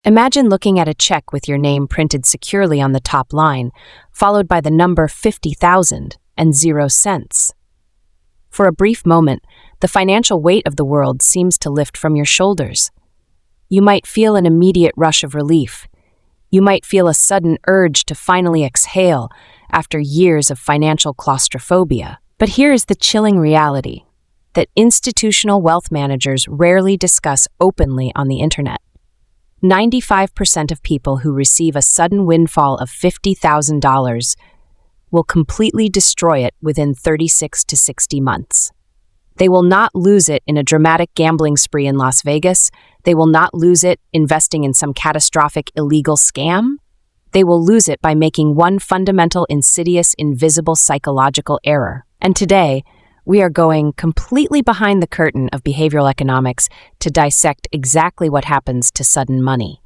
Imagine looking at a check with your name printed securely on the top line, followed by the number 50,000 and 0 cents. For a brief moment, the financial weight of the world seems to lift from your shoulders. You might feel an immediate rush of relief. You might feel a sudden urge to finally exhale after years of financial claustrophobia. But here is the chilling reality that institutional wealth managers rarely discuss openly on the internet. 95% of people who receive a sudden windfall of $50,000 will completely destroy it within 36 to 60 months. They will not lose it in a dramatic gambling spree in Las Vegas. They will not lose it investing in some catastrophic illegal scam. They will lose it by making one fundamental, insidious, invisible psychological error. And today, we are going completely behind the curtain of behavioral economics to dissect exactly what happens to sudden money.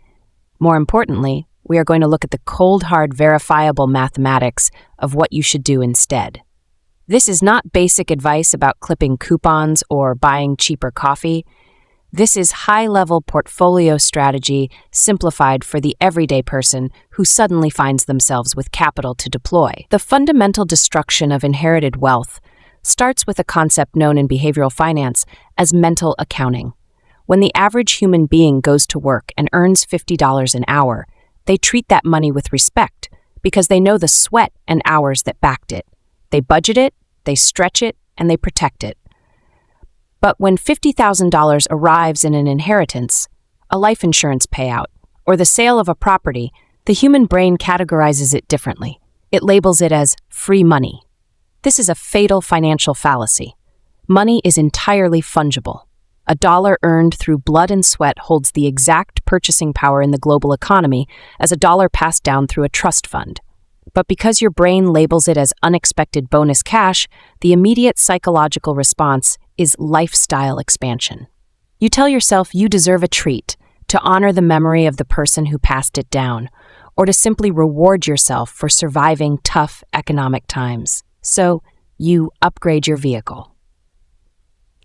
More importantly, we are going to look at the cold, hard, verifiable mathematics of what you should do instead. This is not basic advice about clipping coupons or buying cheaper coffee. This is high-level portfolio strategy simplified for the everyday person who suddenly finds themselves with capital to deploy. The fundamental destruction of inherited wealth starts with a concept known in behavioral finance as mental accounting. When the average human being goes to work and earns $50 an hour, they treat that money with respect because they know the sweat and hours that backed it. They budget it, they stretch it, and they protect it. But when $50,000 arrives in an inheritance, a life insurance payout, or the sale of a property, the human brain categorizes it differently. It labels it as free money. This is a fatal financial fallacy. Money is entirely fungible. A dollar earned through blood and sweat holds the exact purchasing power in the global economy as a dollar passed down through a trust fund. But because your brain labels it as unexpected bonus cash, the immediate psychological response is lifestyle expansion. You tell yourself you deserve a treat, to honor the memory of the person who passed it down, or to simply reward yourself for surviving tough economic times. So, you upgrade your vehicle.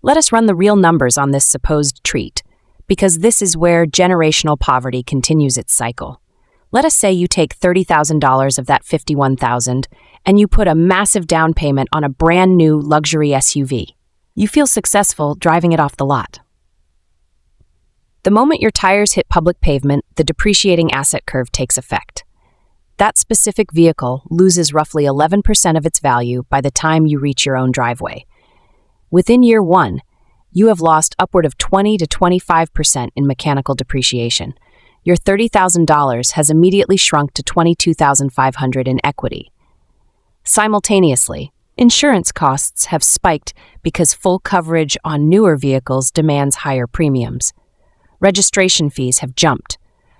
Let us run the real numbers on this supposed treat, because this is where generational poverty continues its cycle. Let us say you take $30,000 of that $51,000 and you put a massive down payment on a brand new luxury SUV. You feel successful driving it off the lot. The moment your tires hit public pavement, the depreciating asset curve takes effect. That specific vehicle loses roughly 11% of its value by the time you reach your own driveway. Within year one, you have lost upward of 20 to 25% in mechanical depreciation. Your $30,000 has immediately shrunk to $22,500 in equity. Simultaneously, insurance costs have spiked because full coverage on newer vehicles demands higher premiums. Registration fees have jumped.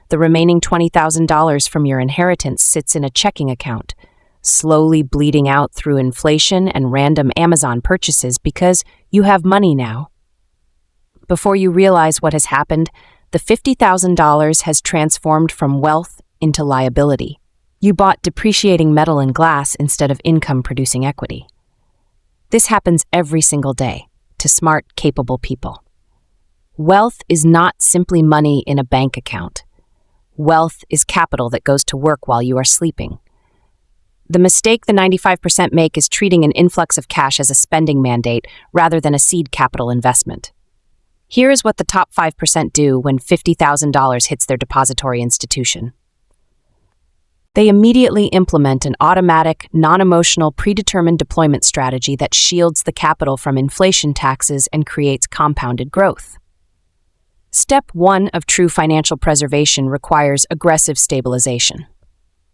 The remaining $20,000 from your inheritance sits in a checking account, slowly bleeding out through inflation and random Amazon purchases because you have money now. Before you realize what has happened, the $50,000 has transformed from wealth into liability. You bought depreciating metal and glass instead of income-producing equity. This happens every single day to smart, capable people. Wealth is not simply money in a bank account. Wealth is capital that goes to work while you are sleeping. The mistake the 95% make is treating an influx of cash as a spending mandate rather than a seed capital investment. Here is what the top 5% do when $50,000 hits their depository institution. They immediately implement an automatic, non-emotional, predetermined deployment strategy that shields the capital from inflation taxes and creates compounded growth. Step 1 of true financial preservation requires aggressive stabilization.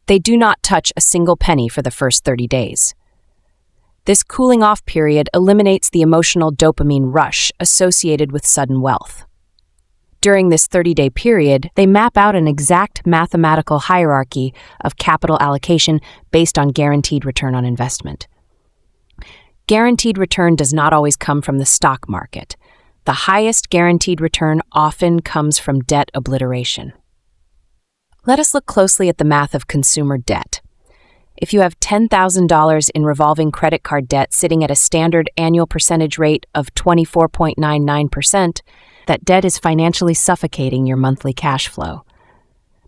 They do not touch a single penny for the first 30 days. This cooling-off period eliminates the emotional dopamine rush associated with sudden wealth. During this 30-day period, they map out an exact mathematical hierarchy of capital allocation based on guaranteed return on investment. Guaranteed return does not always come from the stock market. The highest guaranteed return often comes from debt obliteration. Let us look closely at the math of consumer debt. If you have $10,000 in revolving credit card debt sitting at a standard annual percentage rate of 24.99%, that debt is financially suffocating your monthly cash flow.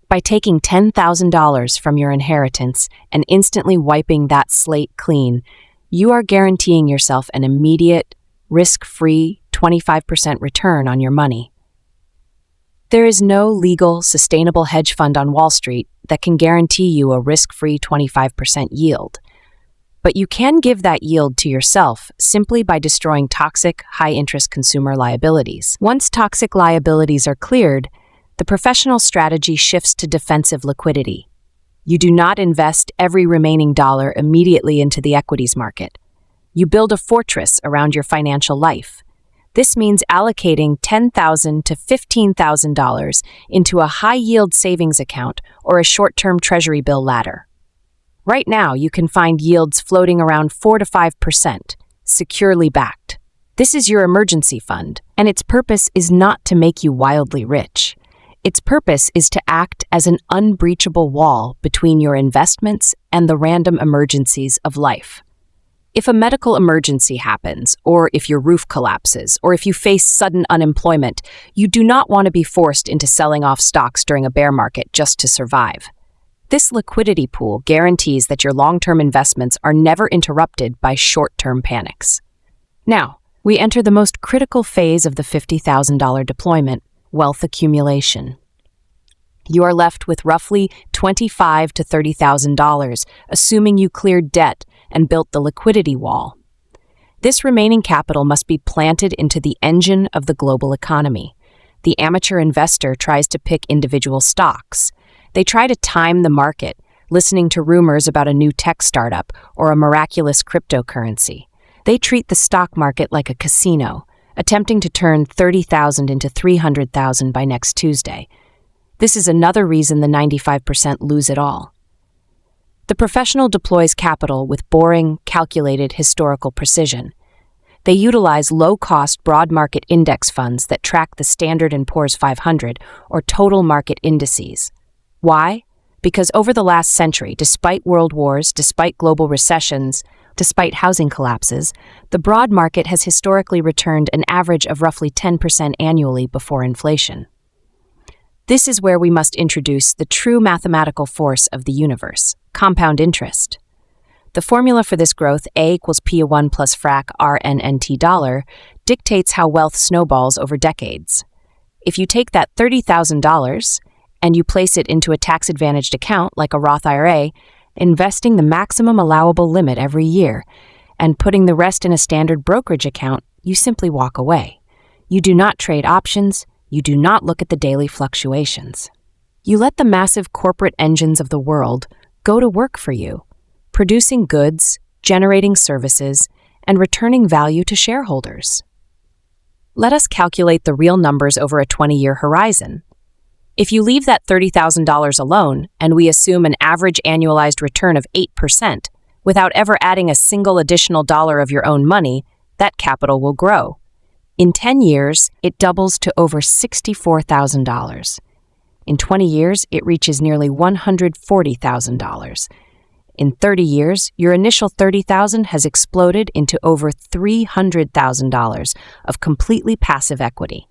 By taking $10,000 from your inheritance and instantly wiping that slate clean, you are guaranteeing yourself an immediate, risk-free 25% return on your money. There is no legal, sustainable hedge fund on Wall Street that can guarantee you a risk-free 25% yield. But you can give that yield to yourself simply by destroying toxic, high-interest consumer liabilities. Once toxic liabilities are cleared, the professional strategy shifts to defensive liquidity. You do not invest every remaining dollar immediately into the equities market. You build a fortress around your financial life. This means allocating $10,000 to $15,000 into a high-yield savings account or a short-term treasury bill ladder. Right now, you can find yields floating around 4 to 5%, securely backed. This is your emergency fund, and its purpose is not to make you wildly rich. Its purpose is to act as an unbreachable wall between your investments and the random emergencies of life. If a medical emergency happens, or if your roof collapses, or if you face sudden unemployment, you do not want to be forced into selling off stocks during a bear market just to survive. This liquidity pool guarantees that your long-term investments are never interrupted by short-term panics. Now, we enter the most critical phase of the $50,000 deployment, wealth accumulation. You are left with roughly $25,000 to $30,000, assuming you cleared debt and built the liquidity wall. This remaining capital must be planted into the engine of the global economy. The amateur investor tries to pick individual stocks. They try to time the market, listening to rumors about a new tech startup or a miraculous cryptocurrency. They treat the stock market like a casino, attempting to turn $30,000 into $300,000 by next Tuesday. This is another reason the 95% lose it all. The professional deploys capital with boring, calculated historical precision. They utilize low-cost broad market index funds that track the Standard & Poor's 500 or total market indices. Why? Because over the last century, despite world wars, despite global recessions, despite housing collapses, the broad market has historically returned an average of roughly 10% annually before inflation. This is where we must introduce the true mathematical force of the universe, compound interest. The formula for this growth, A equals P1 plus frac RNNT dollar, dictates how wealth snowballs over decades. If you take that $30,000 and you place it into a tax-advantaged account like a Roth IRA, investing the maximum allowable limit every year, and putting the rest in a standard brokerage account, you simply walk away. You do not trade options. You do not look at the daily fluctuations. You let the massive corporate engines of the world go to work for you, producing goods, generating services, and returning value to shareholders. Let us calculate the real numbers over a 20-year horizon. If you leave that $30,000 alone, and we assume an average annualized return of 8%, without ever adding a single additional dollar of your own money, that capital will grow. In 10 years, it doubles to over $64,000. In 20 years, it reaches nearly $140,000. In 30 years, your initial $30,000 has exploded into over $300,000 of completely passive equity.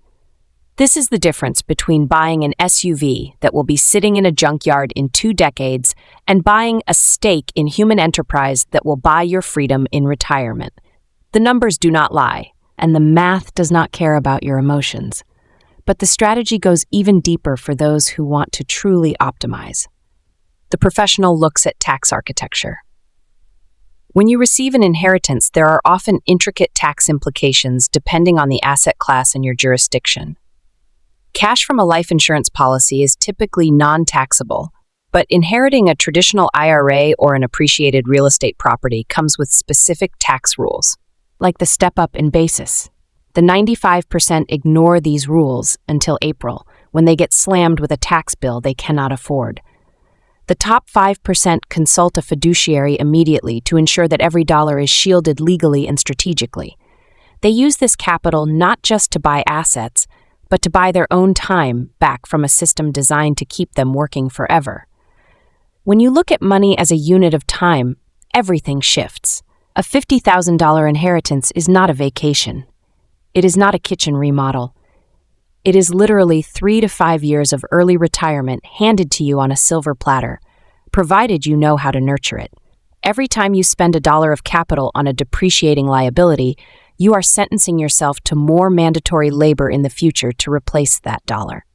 This is the difference between buying an SUV that will be sitting in a junkyard in 2 decades and buying a stake in human enterprise that will buy your freedom in retirement. The numbers do not lie, and the math does not care about your emotions. But the strategy goes even deeper for those who want to truly optimize. The professional looks at tax architecture. When you receive an inheritance, there are often intricate tax implications depending on the asset class and your jurisdiction. Cash from a life insurance policy is typically non-taxable, but inheriting a traditional IRA or an appreciated real estate property comes with specific tax rules, like the step-up in basis. The 95% ignore these rules until April, when they get slammed with a tax bill they cannot afford. The top 5% consult a fiduciary immediately to ensure that every dollar is shielded legally and strategically. They use this capital not just to buy assets, but to buy their own time back from a system designed to keep them working forever. When you look at money as a unit of time, everything shifts. A $50,000 inheritance is not a vacation. It is not a kitchen remodel. It is literally 3 to 5 years of early retirement handed to you on a silver platter, provided you know how to nurture it. Every time you spend a dollar of capital on a depreciating liability, you are sentencing yourself to more mandatory labor in the future to replace that dollar.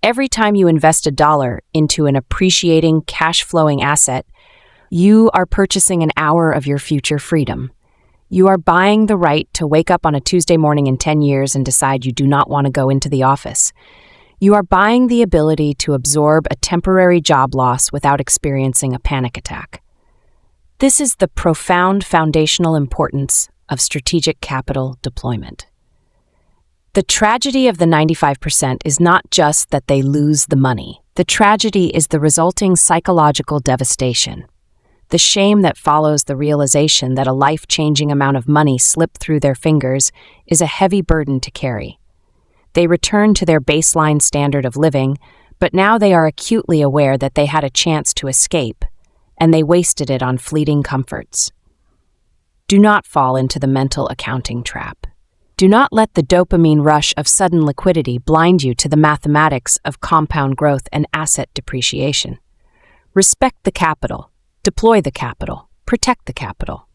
Every time you invest a dollar into an appreciating, cash-flowing asset, you are purchasing an hour of your future freedom. You are buying the right to wake up on a Tuesday morning in 10 years and decide you do not want to go into the office. You are buying the ability to absorb a temporary job loss without experiencing a panic attack. This is the profound foundational importance of strategic capital deployment. The tragedy of the 95% is not just that they lose the money. The tragedy is the resulting psychological devastation. The shame that follows the realization that a life-changing amount of money slipped through their fingers is a heavy burden to carry. They return to their baseline standard of living, but now they are acutely aware that they had a chance to escape, and they wasted it on fleeting comforts. Do not fall into the mental accounting trap. Do not let the dopamine rush of sudden liquidity blind you to the mathematics of compound growth and asset depreciation. Respect the capital. Deploy the capital. Protect the capital.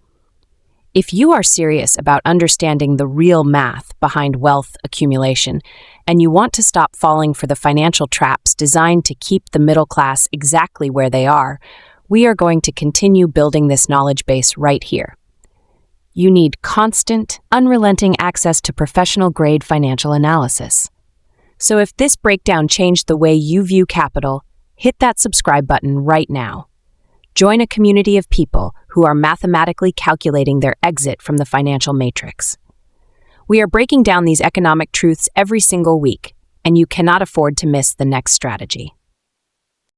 If you are serious about understanding the real math behind wealth accumulation, and you want to stop falling for the financial traps designed to keep the middle class exactly where they are, we are going to continue building this knowledge base right here. You need constant, unrelenting access to professional-grade financial analysis. So if this breakdown changed the way you view capital, hit that subscribe button right now. Join a community of people who are mathematically calculating their exit from the financial matrix. We are breaking down these economic truths every single week, and you cannot afford to miss the next strategy.